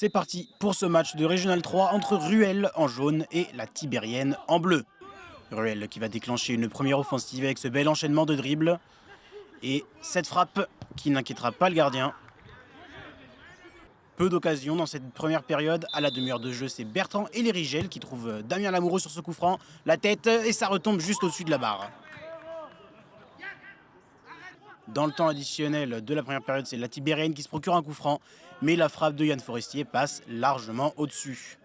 C'est parti pour ce match de Régional 3 entre Ruel en jaune et la Tibérienne en bleu. Ruel qui va déclencher une première offensive avec ce bel enchaînement de dribbles. Et cette frappe qui n'inquiétera pas le gardien. Peu d'occasions dans cette première période. À la demi-heure de jeu, c'est Bertrand et Lérigel qui trouvent Damien Lamoureux sur ce coup franc. La tête et ça retombe juste au-dessus de la barre. Dans le temps additionnel de la première période, c'est la Tibérienne qui se procure un coup franc. Mais la frappe de Yann Forestier passe largement au-dessus.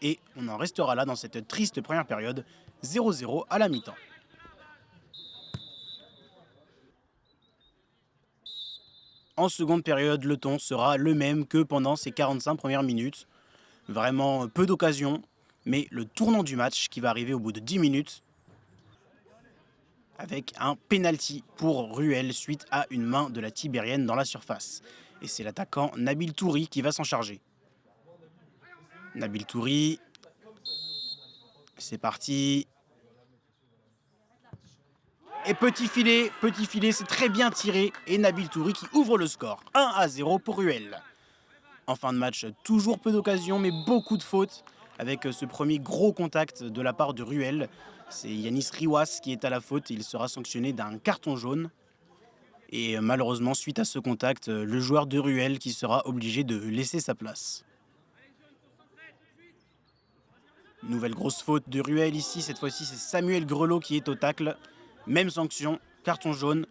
Et on en restera là dans cette triste première période, 0-0 à la mi-temps. En seconde période, le ton sera le même que pendant ces 45 premières minutes. Vraiment peu d'occasions, mais le tournant du match qui va arriver au bout de 10 minutes avec un penalty pour Ruel suite à une main de la Tibérienne dans la surface. Et c'est l'attaquant Nabil Touri qui va s'en charger. Nabil Touri, c'est parti. Et petit filet, c'est très bien tiré. Et Nabil Touri qui ouvre le score. 1-0 pour Ruel. En fin de match, toujours peu d'occasions, mais beaucoup de fautes. Avec ce premier gros contact de la part de Ruel. C'est Yanis Riwas qui est à la faute. Il sera sanctionné d'un carton jaune. Et malheureusement, suite à ce contact, le joueur de Ruel qui sera obligé de laisser sa place. Nouvelle grosse faute de Ruel ici. Cette fois-ci, c'est Samuel Grelot qui est au tacle. Même sanction, carton jaune.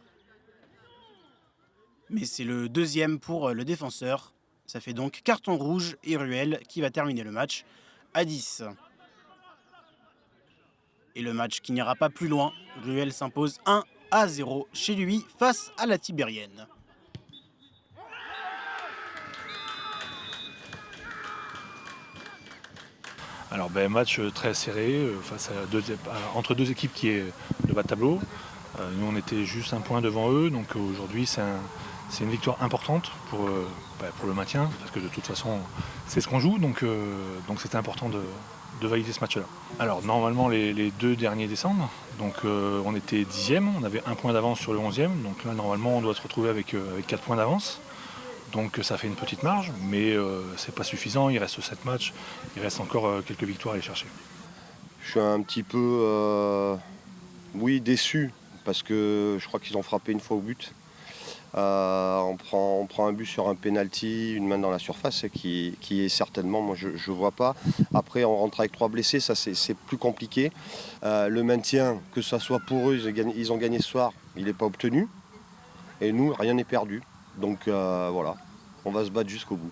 Mais c'est le deuxième pour le défenseur. Ça fait donc carton rouge et Ruel qui va terminer le match à 10. Et le match qui n'ira pas plus loin. Ruel s'impose 1-0 chez lui face à la Tibérienne. Alors match très serré face à entre deux équipes qui est de bas de tableau. Nous on était juste un point devant eux, donc aujourd'hui c'est une victoire importante pour le maintien, parce que de toute façon c'est ce qu'on joue, donc c'était important de valider ce match-là. Alors normalement les deux derniers descendent, donc on était 10e, on avait un point d'avance sur le 11e, donc là normalement on doit se retrouver avec 4 points d'avance. Donc ça fait une petite marge, mais c'est pas suffisant, il reste 7 matchs, il reste encore quelques victoires à aller chercher. Je suis un petit peu déçu, parce que je crois qu'ils ont frappé une fois au but. On prend un but sur un penalty, une main dans la surface, qui est certainement, moi je ne vois pas. Après on rentre avec 3 blessés, ça c'est plus compliqué. Le maintien, que ce soit pour eux, ils ont gagné ce soir, il n'est pas obtenu. Et nous, rien n'est perdu. Donc voilà, on va se battre jusqu'au bout.